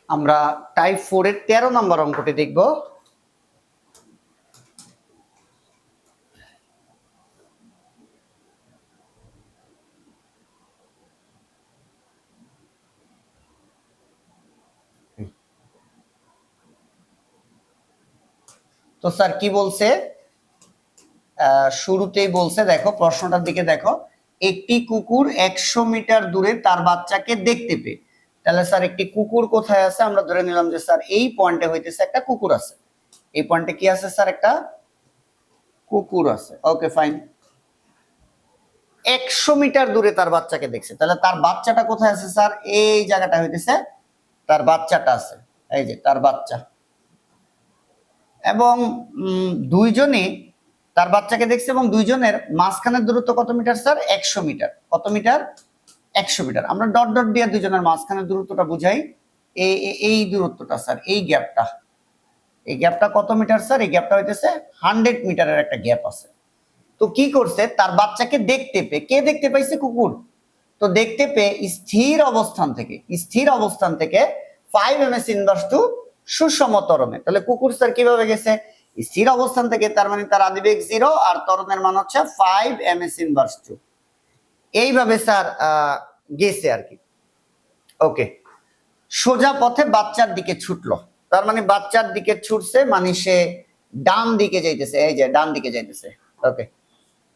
আমরা টাইপ 4 এর 13 নম্বর অঙ্কটি দেখব। তো স্যার কি বলছে, শুরুতেই বলছে, দেখো প্রশ্নটার দিকে দেখো, একটি কুকুর 100 মিটার দূরে তার বাচ্চাকে দেখতে পেয়ে। তাহলে স্যার একটি কুকুর কোথায় আছে? আমরা ধরে নিলাম যে স্যার এই পয়েন্টে হইতেছে একটা কুকুর আছে। এই পয়েন্টে কি আছে স্যার? একটা কুকুর আছে। Okay fine. 100 মিটার দূরে তার বাচ্চাকে দেখছে, তাহলে তার বাচ্চাটা কোথায় আছে স্যার? এই জায়গাটা হইতেছে তার বাচ্চাটা আছে, এই যে তার বাচ্চা। এবং দুইজনই তার বাচ্চাকে দেখছে এবং দুইজনের মাঝখানের দূরত্ব কত মিটার স্যার? 100 মিটার। কত মিটার? 100 মিটার। আমরা ডট ডট দিয়ে দুইজনের মাঝখানের দূরত্বটা বুঝাই। এই দূরত্বটা স্যার, এই গ্যাপটা, এই গ্যাপটা কত মিটার স্যার? এই গ্যাপটা হইতেছে 100 মিটারের একটা গ্যাপ আছে। তো কি করছে, তার বাচ্চাকে দেখতে পেয়ে, কে দেখতে পাইছে? কুকুর। তো দেখতে পেয়ে স্থির অবস্থান থেকে 5 ms ইনভার্স টু সুষম ত্বরণে। তাহলে কুকুর স্যার কিভাবে গেছে? স্থির অবস্থান থেকে, তার মানে তার আদিবেগ 0 আর ত্বরণের মান হচ্ছে 5 ms ইনভার্স টু। এইভাবে স্যার গেছে আর কি। ওকে, সোজা পথে বাচ্চার দিকে ছুটলো, তার মানে বাচ্চার দিকে ছুটছে মানে সে ডান দিকে যাইতেছে, এই যে ডান দিকে যাইতেছে। ওকে,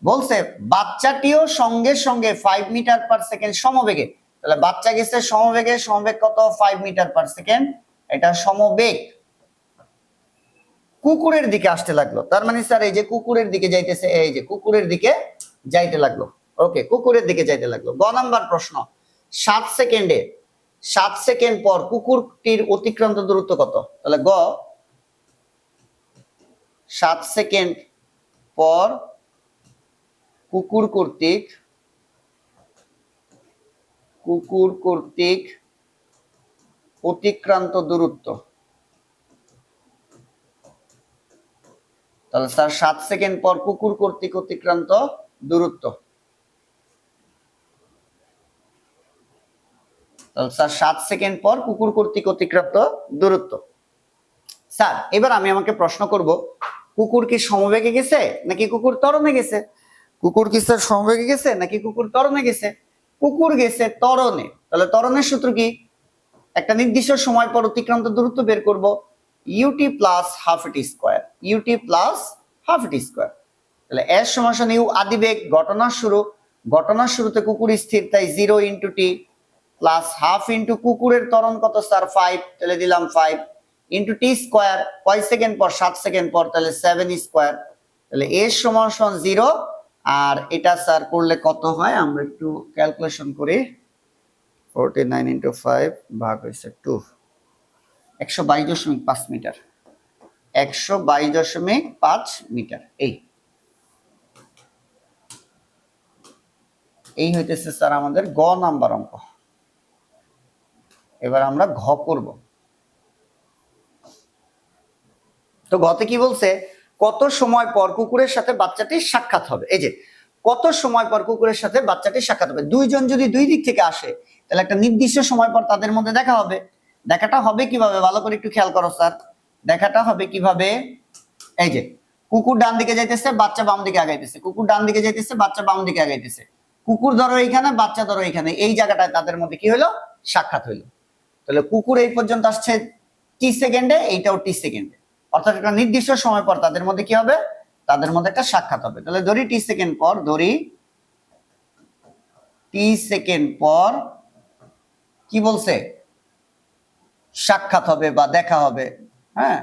বলছে বাচ্চাটিও সঙ্গে সঙ্গে 5 মিটার পার সেকেন্ড সমবেগে। তাহলে বাচ্চা গেছে সমবেগে, সমবেগ কত? 5 মিটার পার সেকেন্ড, এটা সমবেগ। কুকুরের দিকে আসতে লাগলো, তার মানে স্যার এই যে কুকুরের দিকে যাইতেছে, এই যে কুকুরের দিকে যাইতে লাগলো। ওকে, কুকুরের দিকে যাইতে লাগলো। গ নাম্বার প্রশ্ন, 7 সেকেন্ড পর কুকুরটির অতিক্রান্ত দূরত্ব কত? তাহলে গ 7 সেকেন্ড পর কুকুর কর্তৃক অতিক্রান্ত দূরত্ব। তাহলে স্যার 7 সেকেন্ড পর কুকুর কর্তৃক অতিক্রান্ত দূরত্ব, তাহলে স্যার 7 সেকেন্ড পর কুকুর কর্তৃক অতিক্রান্ত দূরত্ব। স্যার এবার আমি আমাকে প্রশ্ন করব, কুকুর কি সমবেগে গেছে নাকি কুকুর ত্বরণে গেছে? কুকুর কি স্যার সমবেগে গেছে নাকি কুকুর ত্বরণে গেছে? কুকুর গেছে ত্বরণে। তাহলে ত্বরণের সূত্র কি? একটা নির্দিষ্ট সময় পর অতিক্রান্ত দূরত্ব বের করব, ইউটি প্লাস হাফ টি স্কোয়ার, ইউটি প্লাস হাফ টি স্কোয়ার। তাহলে এস সমান ইউ আদিবেগ, ঘটনার শুরুতে কুকুর স্থির, তাই 0 into T plus half into কুকুরের ত্বরণ কত স্যার? 5, তাহলে দিলাম 5 ইন্টু টি স্কোয়ার, কয় সেকেন্ড পর? 7 সেকেন্ড পর, তাহলে 7 স্কোয়ার। তাহলে এস সমান 0, আর এটা স্যার করলে কত হয় আমরা একটু ক্যালকুলেশন করি। 49 ইন্টু 5 ভাগ হয়েছে 2, 122.5 মিটার, 122.5 মিটার। এই হইতেছে স্যার আমাদের গ নাম্বার অঙ্ক। এবার আমরা ঘ করব। তো গতে কি বলছে, কত সময় পর কুকুরের সাথে বাচ্চাটির সাক্ষাৎ হবে? এই যে কত সময় পর কুকুরের সাথে বাচ্চাটির সাক্ষাৎ হবে, দুইজন যদি দুই দিক থেকে আসে তাহলে একটা নির্দিষ্ট সময় পর তাদের মধ্যে দেখা হবে। দেখাটা হবে কিভাবে? ভালো করে একটু খেয়াল করো স্যার, দেখাটা হবে কিভাবে? এই যে কুকুর ডান দিকে যাইতেছে, বাচ্চা বাম দিকে আগাইতেছে, কুকুর ডান দিকে যাইতেছে, বাচ্চা বাম দিকে আগাইতেছে, কুকুর ধরো এইখানে, বাচ্চা ধরো এইখানে, এই জায়গাটায় তাদের মধ্যে কি হলো? সাক্ষাৎ হইলো। তাহলে কুকুর এই পর্যন্ত আসছে টি সেকেন্ডে, এইটাও টি সেকেন্ডে, অর্থাৎ একটা নির্দিষ্ট সময় পর তাদের মধ্যে কি হবে? তাদের মধ্যে একটা সাক্ষাৎ হবে। তাহলে ধরি টি সেকেন্ড পর, টি সেকেন্ড পর কি বলছে? সাক্ষাৎ হবে বা দেখা হবে। হ্যাঁ,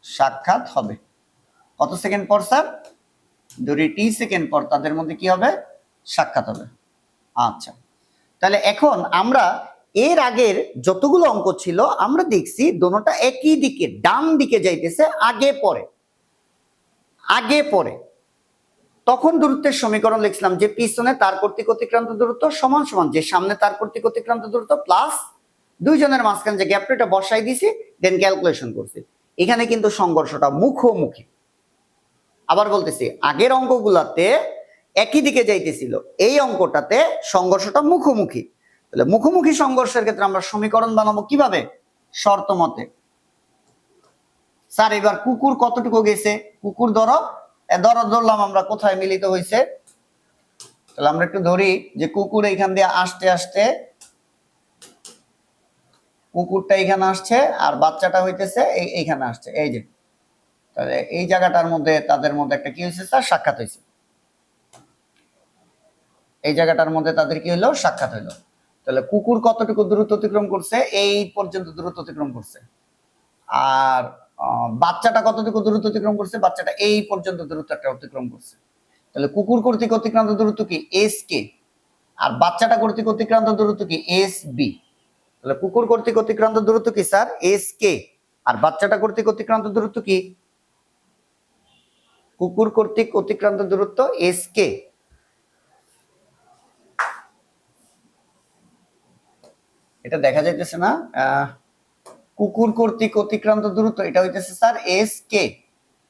সাক্ষাৎ হবে। কত সেকেন্ড পর স্যার? ধরি টি সেকেন্ড পর তাদের মধ্যে কি হবে? সাক্ষাৎ হবে। আচ্ছা, তাহলে এখন আমরা এর আগের যতগুলো অঙ্ক ছিল আমরা দেখছি দোনোটা একই দিকে, ডান দিকে যাইতেছে, আগে পরে। তখন দূরত্বের সমীকরণ লিখলাম যে পিছনে তার কর্তৃক অতিক্রান্ত দূরত্ব সমান সমান যে সামনে তার কর্তৃক অতিক্রান্ত দূরত্ব প্লাস দুইজনের মাঝখানে যে গ্যাপটা, এটা বসাই দিছি, দেন ক্যালকুলেশন করছি। এখানে কিন্তু সংঘর্ষটা মুখোমুখি। আবার বলতেছি, আগের অঙ্কগুলাতে একই দিকে যাইতেছিল, এই অঙ্কটাতে সংঘর্ষটা মুখোমুখি। তাহলে মুখোমুখি সংঘর্ষের ক্ষেত্রে আমরা সমীকরণ বানাবো কিভাবে? শর্ত মতে। স্যার এবার কুকুর কতটুকু গেছে? কুকুর ধরলাম আমরা কোথায় মিলিত হয়েছে। তাহলে আমরা একটু ধরি যে কুকুর এইখান দিয়ে আসতে আসতে কুকুরটা এখানে আসছে আর বাচ্চাটা হইতেছে এইখানে আসছে, এই যে। তাহলে এই জায়গাটার মধ্যে তাদের মধ্যে একটা কি হয়েছে স্যার? সাক্ষাৎ হয়েছে। এই জায়গাটার মধ্যে তাদের কি হলো? সাক্ষাৎ হইলো। তাহলে কুকুর কতটুকু দূরত্ব অতিক্রম করছে? এই পর্যন্ত দূরত্ব অতিক্রম করছে। আর বাচ্চাটা কতটুকু দূরত্ব অতিক্রম করছে? বাচ্চাটা এই পর্যন্ত দূরত্ব একটা অতিক্রম করছে। তাহলে কুকুর কর্তৃক অতিক্রান্ত দূরত্ব কি? S K. আর বাচ্চাটা কর্তৃক অতিক্রান্ত দূরত্ব কি? S B. তাহলে কুকুর কর্তৃক অতিক্রান্ত দূরত্ব কি স্যার? S K. আর বাচ্চাটা কর্তৃক অতিক্রান্ত দূরত্ব কি? কুকুর কর্তৃক অতিক্রান্ত দূরত্ব এস কে। এটা দেখা যাইতেছে না? কুকুর কর্তৃক অতিক্রান্ত দূরত্ব এটা হইতেছে স্যার এস কে।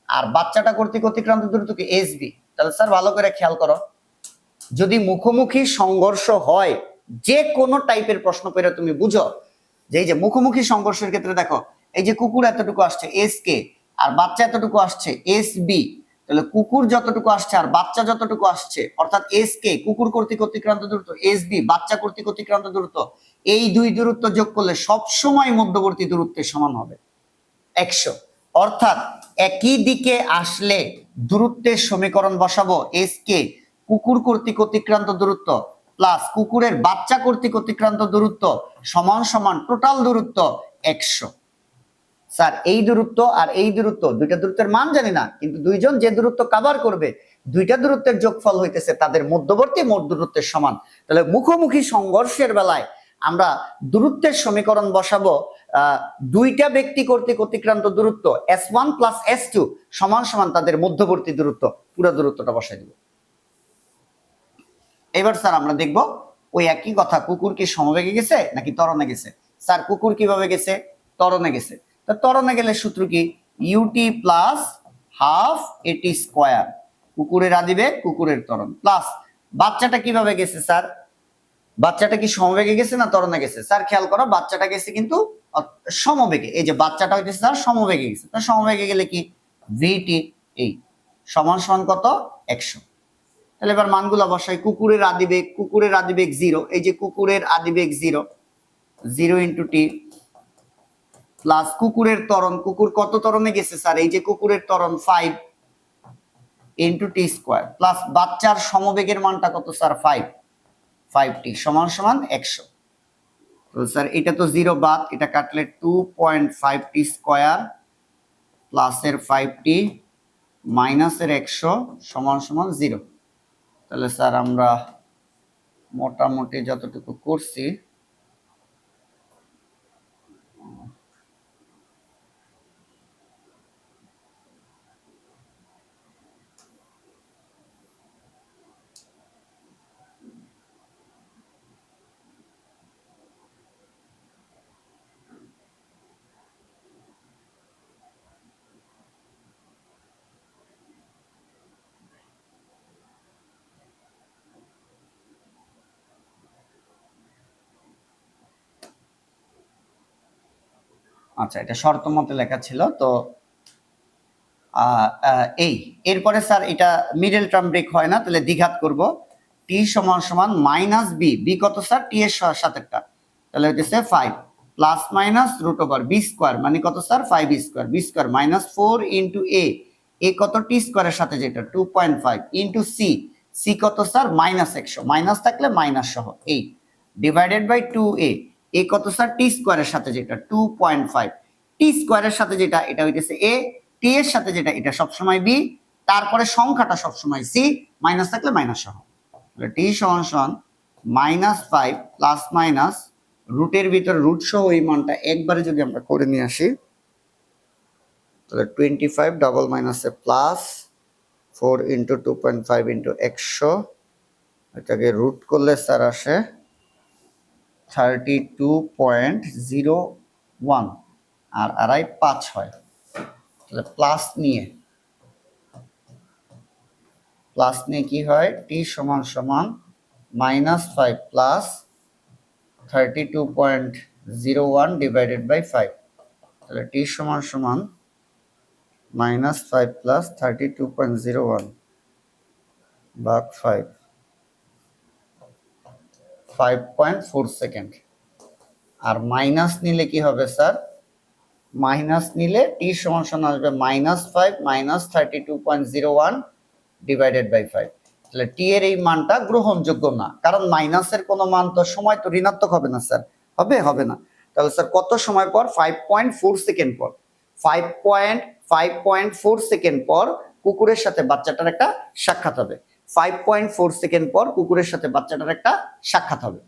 আর বাচ্চাটা কর্তৃক অতিক্রান্ত দূরত্ব কি? S B. তাহলে স্যার ভালো করে খেয়াল করো, যদি মুখোমুখি সংঘর্ষ হয়, যে কোনো টাইপের প্রশ্ন পেরে তুমি বুঝো যে এই যে মুখোমুখি সংঘর্ষের ক্ষেত্রে দেখো, এই যে কুকুর এতটুকু আসছে এস কে, আর বাচ্চা এতটুকু আসছে এস বি। তাহলে কুকুর যতটুকু আসছে আর বাচ্চা যতটুকু আসছে, অর্থাৎ এস কে কুকুর কর্তৃক অতিক্রান্ত দূরত্ব, এস বি বাচ্চা কর্তৃক অতিক্রান্ত দূরত্ব, এই দুই দূরত্ব যোগ করলে সবসময় মধ্যবর্তী দূরত্বের সমান হবে 100। অর্থাৎ একই দিকে আসলে দূরত্বের সমীকরণ বসাবো এস কে কুকুর কর্তৃক অতিক্রান্ত দূরত্ব প্লাস কুকুরের বাচ্চা কর্তৃক অতিক্রান্ত দূরত্ব সমান সমান টোটাল দূরত্ব 100। স্যার এই দূরত্ব আর এই দূরত্ব, দুইটা দূরত্বের মান জানি না, কিন্তু দুইজন যে দূরত্ব কভার করবে দুইটা দূরত্বের যোগফল হইতেছে তাদের মধ্যবর্তী মোট দূরত্বের সমান। তাহলে মুখোমুখি সংঘর্ষের বেলায় আমরা দূরত্বের সমীকরণ বসাবো দুইটা ব্যক্তি কর্তৃক অতিক্রান্ত দূরত্ব S1 প্লাস S2 সমান সমান তাদের মধ্যবর্তী দূরত্ব, পুরো দূরত্বটা বসাই দিব। এবার স্যার আমরা দেখব ওই একই কথা, কুকুর কি সমবেগে গেছে নাকি ত্বরণে গেছে? স্যার কুকুর কিভাবে গেছে? ত্বরণে গেছে। তো ত্বরণে গেলে সূত্র কি? ইউটি প্লাস হাফ এটি স্কয়ার, কুকুরের আদিবেগ কুকুরের ত্বরণ, প্লাস বাচ্চাটা কিভাবে গেছে স্যার? বাচ্চাটা কি সমবেগে গেছে না ত্বরণে গেছে? স্যার খেয়াল করো, বাচ্চাটা গেছে কিন্তু সমবেগে। এই যে বাচ্চাটা হইতেছে স্যার সমবেগে গেছে। তো সমবেগে গেলে কি? ভিটি এই সমান সমান কত? 100। তাহলে এবার মানগুলো বসাই। কুকুরের আদিবেগ 0, এই যে কুকুরের আদিবেগ 0, 0 ইন্টু টি প্লাস কুকুরের ত্বরণ, কুকুর কত ত্বরণে গেছে স্যার? এই যে কুকুরের ত্বরণ 5 ইন্টু টি স্কোয়ার প্লাস বাচ্চার সমবেগের মানটা কত স্যার? 5টি সমান সমান 100। তো স্যার এটা তো 0 বাদ, এটা কাটলে 2.5টি স্কোয়ার প্লাসের 5টি মাইনাসের 100 সমান সমান 0। তাহলে স্যার আমরা মোটামুটি যতটুকু করছি আচ্ছা, এটা শর্ত মতে লেখা ছিল। তো এরপরে স্যার এটা মিডল টার্ম ব্রেক হয় না, তাহলে দ্বিঘাত করব। টি সমান সমান মাইনাস বি, বি কত স্যার? টি এর সাথেরটা, তাহলে হইতেছে 5 plus minus root over B square, মানে কত sir? 5 square, B square minus 4 into A কত? টি স্কোয়ারের সাথে যেটা 2.5 ইন্টু সি, সি কত স্যার? মাইনাস 100, মাইনাস থাকলে মাইনাস সহ এই ডিভাইডেড বাই 2a, এ কত স্যার? টি স্কোয়ারের সাথে যেটা 2.5, টি স্কোয়ারের সাথে যেটা এটা হইতেছে এ, টি এর সাথে যেটা এটা সবসময় বি, তারপরে সংখ্যাটা সবসময় সি, মাইনাস থাকলে মাইনাস সহ। তাহলে টি সমান সমান -5 প্লাস মাইনাস রুটের ভিতর রুট সহ এই মানটা একবারে যদি আমরা করে নিয়ে আসি, তাহলে 25 ডাবল মাইনাসে প্লাস 4 ইন্টু 2.5 ইন্টু 100, এটাকে রুট করলে স্যার আসে 32.01 আর আড়াই 5 হয়। তাহলে প্লাস নিয়ে কি হয়? টি সমান সমান -5 প্লাস 32.01 ডিভাইডেড বাই 5, তাহলে t সমান সমান -5 প্লাস 32.01 ভাগ 5, 5.4 সেকেন্ড। আর মাইনাস নিলে কি হবে স্যার? মাইনাস নিলে t সমান সমান আসবে -5 মাইনাস 32.01 ডিভাইডেড বাই 5। তাহলে t এর এই মানটা গ্রহণযোগ্য না, কারণ মাইনাসের কোনো মান তো সময় তো ঋণাত্মক হবে না স্যার, হবে না। তাহলে স্যার কত সময় পর? 5.4 সেকেন্ড পর, 5.4 সেকেন্ড পর কুকুরের সাথে বাচ্চাটার একটা সাক্ষাৎ হবে। 5.4 সেকেন্ড পর কুকুরের সাথে বাচ্চাটার একটা সাক্ষাৎ হবে।